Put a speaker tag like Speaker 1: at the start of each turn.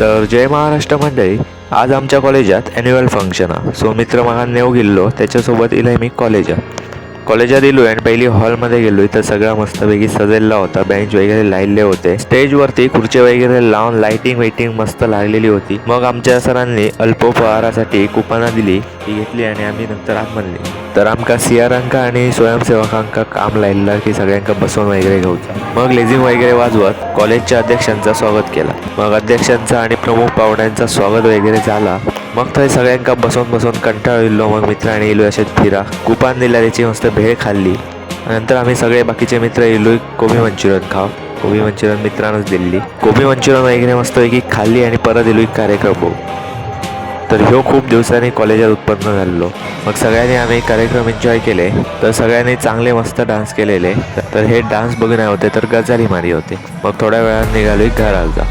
Speaker 1: तर जय महाराष्ट्र मंडळी, आज आमच्या कॉलेजात ॲन्युअल फंक्शन हा. सो मित्र म्हाका नेव गेल्लो, त्याच्यासोबत इलय मी कॉलेजात इलोय आणि पहिली हॉलमध्ये गेलोय तर सगळा मस्तपैकी सजलेला होता. बेंच वगैरे लावले होते. स्टेजवरती खुर्ची वगैरे लावून लाइटिंग मस्त लागलेली होती. मग आमच्या सरांनी अल्पोपहारासाठी कुपना दिली, ती घेतली आणि आम्ही नंतर आत म्हणली. तर आमका सिआरांका आणि स्वयंसेवकांका काम लायला की सगळ्यांका बसवून वगैरे घ्यायचा. मग लेझिम वगैरे वाजवत कॉलेजच्या अध्यक्षांचं स्वागत केला. मग अध्यक्षांचा आणि प्रमुख पाहुण्यांचा स्वागत वगैरे झाला. मग थंय सगळ्यांका बसून कंटाळलो. मग मित्रांनी इलो असेच फिरा कुपान दिला, त्याची मस्त भेळ खाल्ली. नंतर आम्ही सगळे बाकीचे मित्र इलोय कोबी मंचुरियन खाव. कोबी मंचुरियन मित्रांनंच दिली. कोबी मंचुरियन वगैरे मस्तपैकी खाल्ली आणि परत इलोय कार्यक्रम बघू. तर ह्यो खूप दिवसांनी कॉलेजात उत्पन्न झालेलो. मग सगळ्यांनी आम्ही कार्यक्रम एन्जॉय केले. तर सगळ्यांनी चांगले मस्त डान्स केलेले. तर हे डान्स बघून होते तर गजाली मारी होते. मग थोड्या वेळात निघालोय घरात जा.